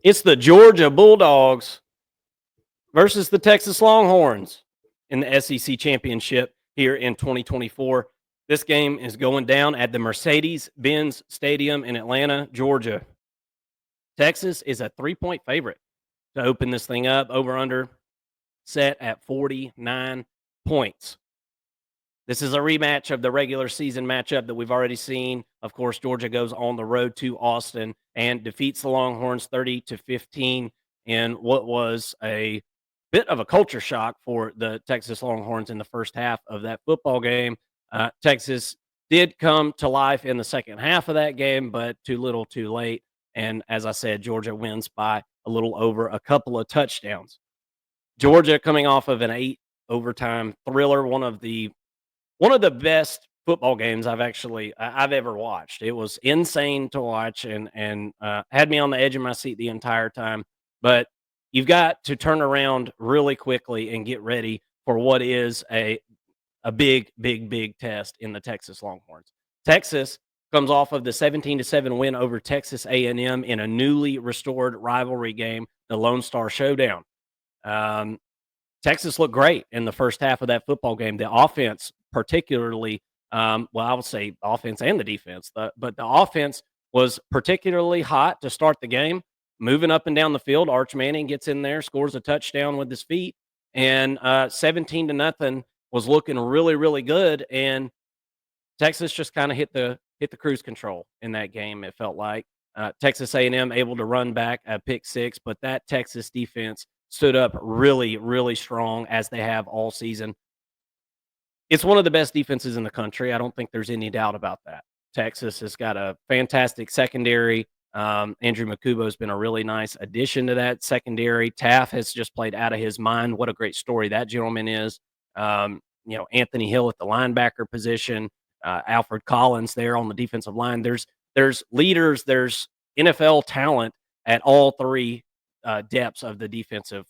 It's the Georgia Bulldogs versus the Texas Longhorns in the SEC championship here in 2024. This game is going down at the Mercedes-Benz Stadium in Atlanta, Georgia. Texas is a 3-point favorite to open this thing up. Over under set at 49 points. This is a rematch of the regular season matchup that we've already seen. Of course, Georgia goes on the road to Austin and defeats the Longhorns 30-15 in what was a bit of a culture shock for the Texas Longhorns in the first half of that football game. Texas did come to life in the second half of that game, but too little, too late. And as I said, Georgia wins by a little over a couple of touchdowns. Georgia coming off of an 8 overtime thriller, one of the best football games I've ever watched. It was insane to watch and had me on the edge of my seat the entire time. But you've got to turn around really quickly and get ready for what is a big test in the Texas Longhorns. Texas comes off of the 17-7 win over Texas A&M in a newly restored rivalry game, the Lone Star Showdown. Texas looked great in the first half of that football game. The offense, particularly, I would say offense and the defense, but the offense was particularly hot to start the game, moving up and down the field. Arch Manning gets in there, scores a touchdown with his feet, and 17-0 was looking really good. And Texas just kind of hit the cruise control in that game. It felt like Texas A&M able to run back a pick six, but that Texas defense stood up really strong as they have all season. It's one of the best defenses in the country. I don't think there's any doubt about that. Texas has got a fantastic secondary. Andrew Makubo has been a really nice addition to that secondary. Taff has just played out of his mind. What a great story that gentleman is. Anthony Hill at the linebacker position, Alfred Collins there on the defensive line. There's leaders, there's NFL talent at all three depths of the defensive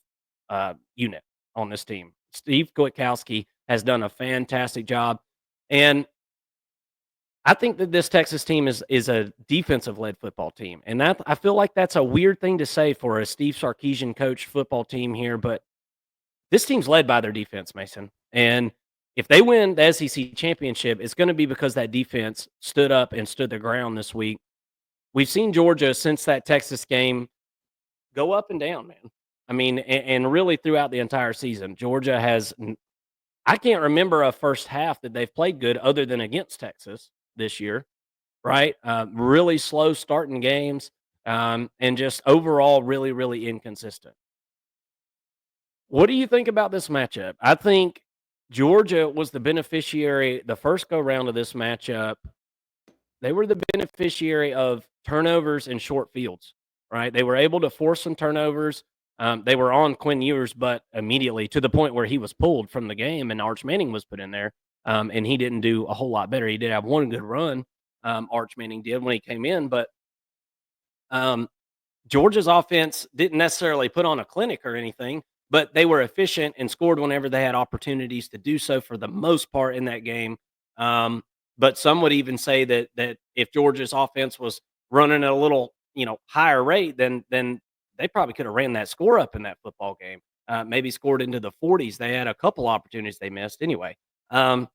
unit on this team. Steve Kwiatkowski has done a fantastic job, and I think that this Texas team is a defensive-led football team, and that I feel like that's a weird thing to say for a Steve Sarkisian coach football team here, but this team's led by their defense, Mason. And if they win the SEC championship, it's going to be because that defense stood up and stood their ground this week. We've seen Georgia since that Texas game go up and down, man. I mean, and really throughout the entire season, Georgia has – I can't remember a first half that they've played good other than against Texas this year, right? Really slow starting games and just overall really inconsistent. What do you think about this matchup? I think Georgia was the beneficiary the first go-round of this matchup. They were the beneficiary of turnovers and short fields, right? They were able to force some turnovers. They were on Quinn Ewers' butt immediately to the point where he was pulled from the game and Arch Manning was put in there, and he didn't do a whole lot better. He did have one good run, Arch Manning did when he came in, but Georgia's offense didn't necessarily put on a clinic or anything, but they were efficient and scored whenever they had opportunities to do so for the most part in that game. But some would even say that if Georgia's offense was running at a little, higher rate, then they probably could have ran that score up in that football game. Maybe scored into the 40s. They had a couple opportunities they missed. Anyway, what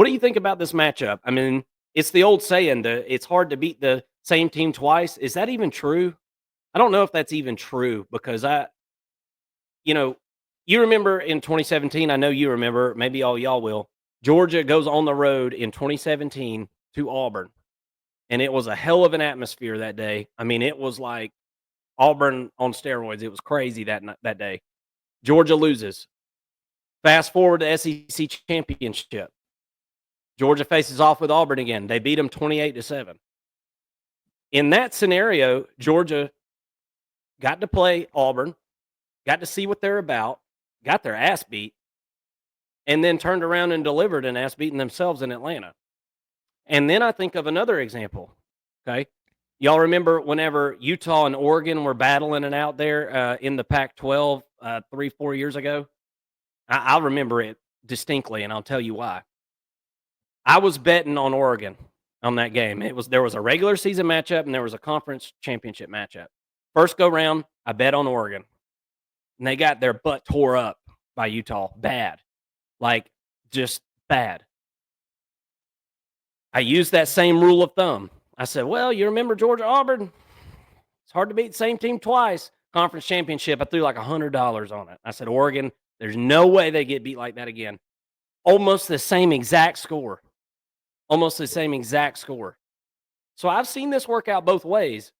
do you think about this matchup? I mean, it's the old saying that it's hard to beat the same team twice. Is that even true? I don't know if that's even true because you remember in 2017, I know you remember, maybe all y'all will, Georgia goes on the road in 2017 to Auburn, and it was a hell of an atmosphere that day. I mean, it was like Auburn on steroids. It was crazy that day. Georgia loses. Fast forward to SEC championship. Georgia faces off with Auburn again. They beat them 28-7. In that scenario, Georgia got to play Auburn, got to see what they're about, got their ass beat, and then turned around and delivered an ass beating themselves in Atlanta. And then I think of another example, okay? Y'all remember whenever Utah and Oregon were battling it out there in the Pac-12 3-4 years ago? I'll remember it distinctly, and I'll tell you why. I was betting on Oregon on that game. There was a regular season matchup, and there was a conference championship matchup. First go round, I bet on Oregon, and they got their butt tore up by Utah. Bad. Like, just bad. I used that same rule of thumb. I said, well, you remember Georgia Auburn? It's hard to beat the same team twice. Conference championship, I threw like $100 on it. I said, Oregon, there's no way they get beat like that again. Almost the same exact score. Almost the same exact score. So I've seen this work out both ways.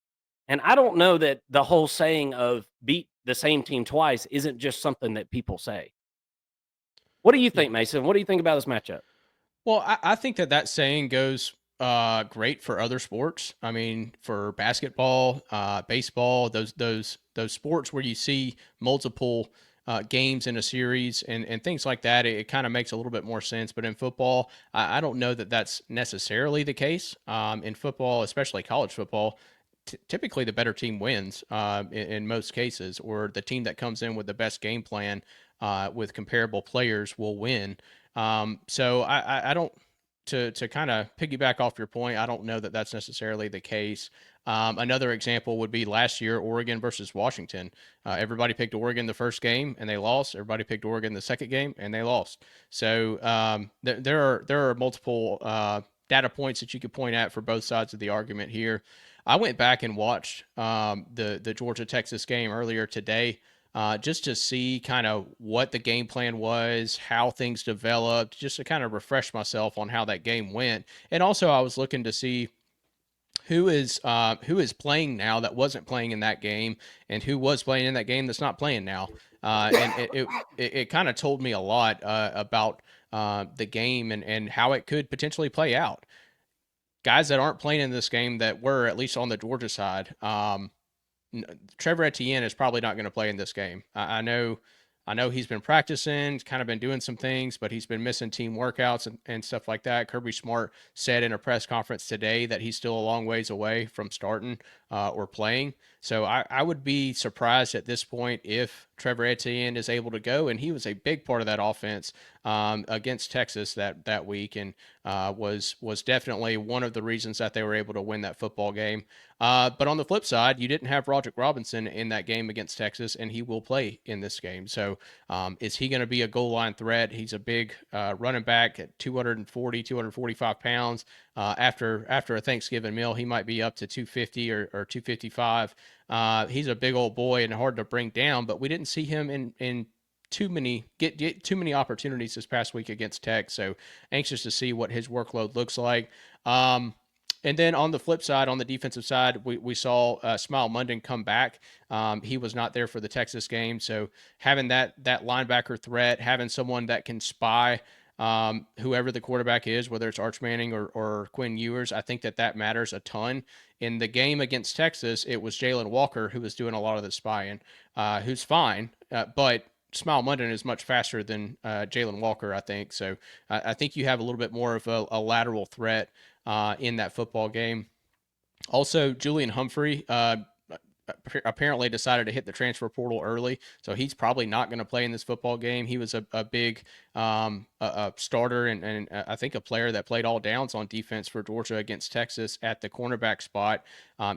And I don't know that the whole saying of beat the same team twice isn't just something that people say. What do you Yeah. think, Mason? What do you think about this matchup? Well, I think that saying goes great for other sports. I mean, for basketball, baseball, those sports where you see multiple games in a series and things like that, it kind of makes a little bit more sense. But in football, I don't know that that's necessarily the case. In football, especially college football, typically the better team wins in most cases, or the team that comes in with the best game plan with comparable players will win. So I don't to kind of piggyback off your point. I don't know that that's necessarily the case. Another example would be last year, Oregon versus Washington. Everybody picked Oregon the first game and they lost. Everybody picked Oregon the second game and they lost. So there are multiple data points that you could point at for both sides of the argument here. I went back and watched the Georgia Texas game earlier today just to see kind of what the game plan was, how things developed, just to kind of refresh myself on how that game went. And also, I was looking to see who is playing now that wasn't playing in that game, and who was playing in that game that's not playing now. And it kind of told me a lot about the game and how it could potentially play out. Guys that aren't playing in this game that were at least on the Georgia side. Trevor Etienne is probably not going to play in this game. I know he's been practicing, kind of been doing some things, but he's been missing team workouts and stuff like that. Kirby Smart said in a press conference today that he's still a long ways away from starting or playing. So I would be surprised at this point if Trevor Etienne is able to go, and he was a big part of that offense against Texas that week, and was definitely one of the reasons that they were able to win that football game. But on the flip side, you didn't have Roderick Robinson in that game against Texas, and he will play in this game. So is he going to be a goal line threat? He's a big running back at 240, 245 pounds. After a Thanksgiving meal, he might be up to 250 or 255. He's a big old boy and hard to bring down, but we didn't see him in too many get too many opportunities this past week against Tech. So anxious to see what his workload looks like. And then on the flip side, on the defensive side, we saw Smile Munden come back. He was not there for the Texas game, so having that linebacker threat, having someone that can spy whoever the quarterback is, whether it's Arch Manning or Quinn Ewers, I think that matters a ton. In the game against Texas, it was Jalen Walker who was doing a lot of the spying, who's fine, but Smile Munden is much faster than Jalen Walker, I think. So I think you have a little bit more of a lateral threat in that football game. Also, Julian Humphrey apparently decided to hit the transfer portal early, so he's probably not going to play in this football game. He was a big a starter and I think a player that played all downs on defense for Georgia against Texas at the cornerback spot.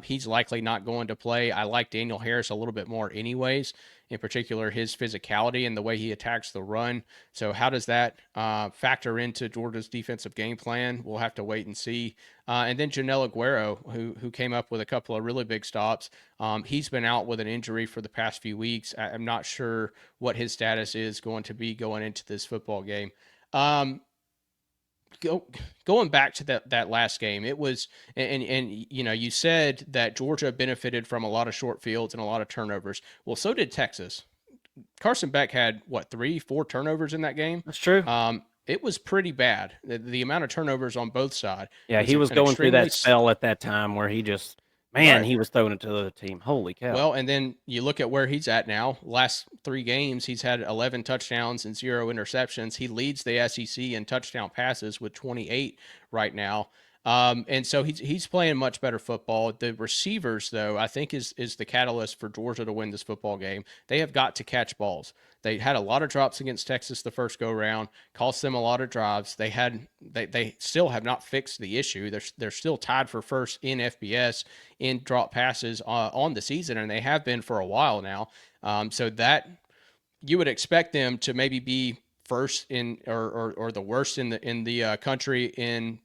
He's likely not going to play. I like Daniel Harris a little bit more anyways, in particular his physicality and the way he attacks the run. So how does that factor into Georgia's defensive game plan? We'll have to wait and see. And then Janelle Aguero, who came up with a couple of really big stops. He's been out with an injury for the past few weeks. I'm not sure what his status is going to be going into this football game. Um, Going back to that last game, it was and you know you said that Georgia benefited from a lot of short fields and a lot of turnovers. Well, so did Texas. Carson Beck had what 3, 4 turnovers in that game. That's true. It was pretty bad. The amount of turnovers on both sides Yeah, was he was an going through extremely that spell at that time where he just, man, right. he was throwing it to the other team. Holy cow. Well, and then you look at where he's at now. Last 3 games, he's had 11 touchdowns and 0 interceptions. He leads the SEC in touchdown passes with 28 right now. And so he's playing much better football. The receivers, though, I think is the catalyst for Georgia to win this football game. They have got to catch balls. They had a lot of drops against Texas the first go round, cost them a lot of drives. They still have not fixed the issue. They're still tied for first in FBS in drop passes on the season, and they have been for a while now. So that you would expect them to maybe be first in or the worst in the country in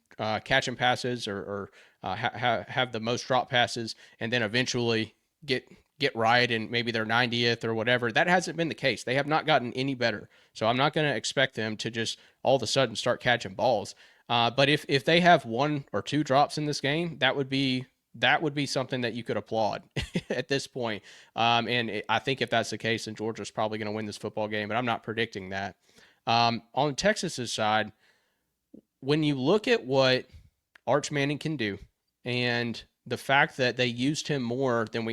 catching passes or have the most drop passes, and then eventually get right and maybe they're 90th or whatever. That hasn't been the case. They have not gotten any better. So I'm not going to expect them to just all of a sudden start catching balls. But if they have one or two drops in this game, that would be something that you could applaud at this point. I think if that's the case, then Georgia's probably going to win this football game, but I'm not predicting that. On Texas's side, when you look at what Arch Manning can do, and the fact that they used him more than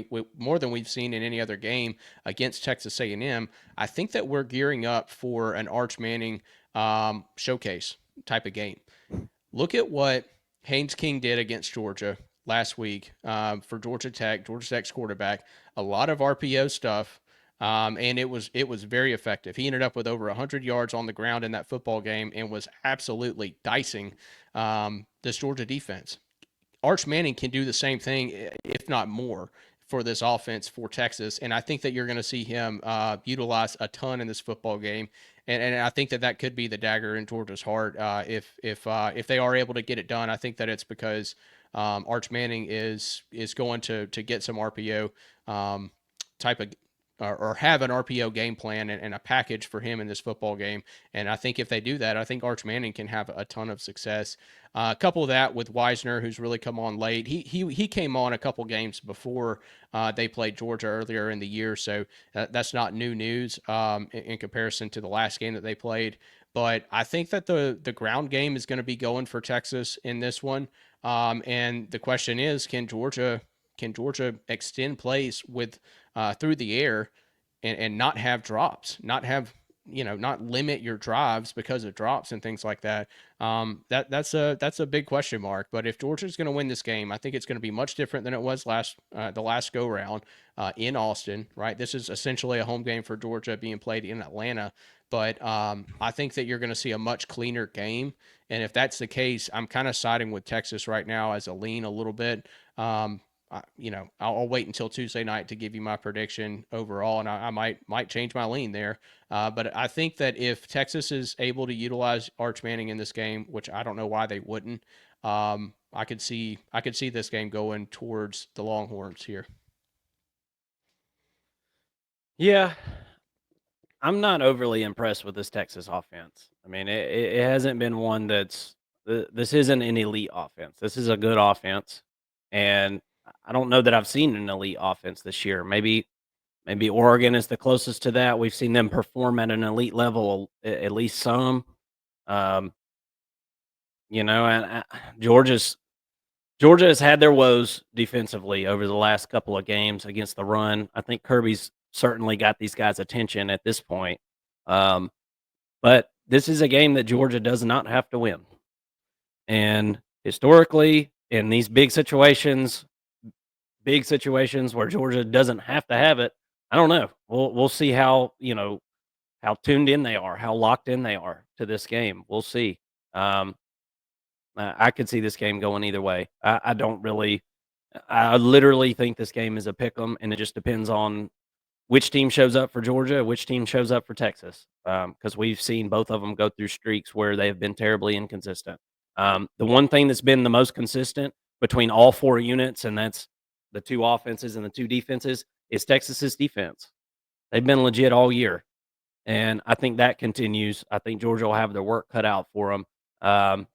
we've seen in any other game against Texas A&M, I think that we're gearing up for an Arch Manning showcase type of game. Look at what Haynes King did against Georgia last week for Georgia Tech's quarterback. A lot of RPO stuff. And it was very effective. He ended up with over 100 yards on the ground in that football game and was absolutely dicing this Georgia defense. Arch Manning can do the same thing, if not more, for this offense for Texas. And I think that you're going to see him utilize a ton in this football game. And I think that could be the dagger in Georgia's heart if they are able to get it done. I think that it's because Arch Manning is going to get some RPO type of or have an RPO game plan and a package for him in this football game. And I think if they do that, I think Arch Manning can have a ton of success. Couple of that with Wisner, who's really come on late. He came on a couple games before they played Georgia earlier in the year, so that's not new news in comparison to the last game that they played. But I think that the ground game is going to be going for Texas in this one. And the question is, can Georgia extend plays with through the air and not have drops, not limit your drives because of drops and things like that? That's a big question mark. But if Georgia's going to win this game, I think it's going to be much different than it was the last go round in Austin. Right, this is essentially a home game for Georgia being played in Atlanta. But I think that you're going to see a much cleaner game. And if that's the case, I'm kind of siding with Texas right now as a lean a little bit. I'll wait until Tuesday night to give you my prediction overall, and I might change my lean there. But I think that if Texas is able to utilize Arch Manning in this game, which I don't know why they wouldn't, I could see this game going towards the Longhorns here. Yeah, I'm not overly impressed with this Texas offense. I mean, it hasn't been one that's this isn't an elite offense. This is a good offense, and I don't know that I've seen an elite offense this year. Maybe Oregon is the closest to that. We've seen them perform at an elite level, at least some. And Georgia has had their woes defensively over the last couple of games against the run. I think Kirby's certainly got these guys' attention at this point. But this is a game that Georgia does not have to win. And historically, in these big situations where Georgia doesn't have to have it, I don't know. We'll see how tuned in they are, how locked in they are to this game. We'll see. I could see this game going either way. I literally think this game is a pick 'em, and it just depends on which team shows up for Georgia, which team shows up for Texas, because we've seen both of them go through streaks where they have been terribly inconsistent. The one thing that's been the most consistent between all four units, and that's the two offenses and the two defenses, is Texas's defense. They've been legit all year, and I think that continues. I think Georgia will have their work cut out for them,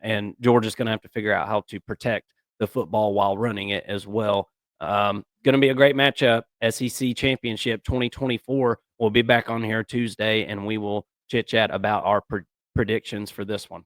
and Georgia's going to have to figure out how to protect the football while running it as well. Going to be a great matchup. SEC Championship 2024. We'll be back on here Tuesday, and we will chit-chat about our predictions for this one.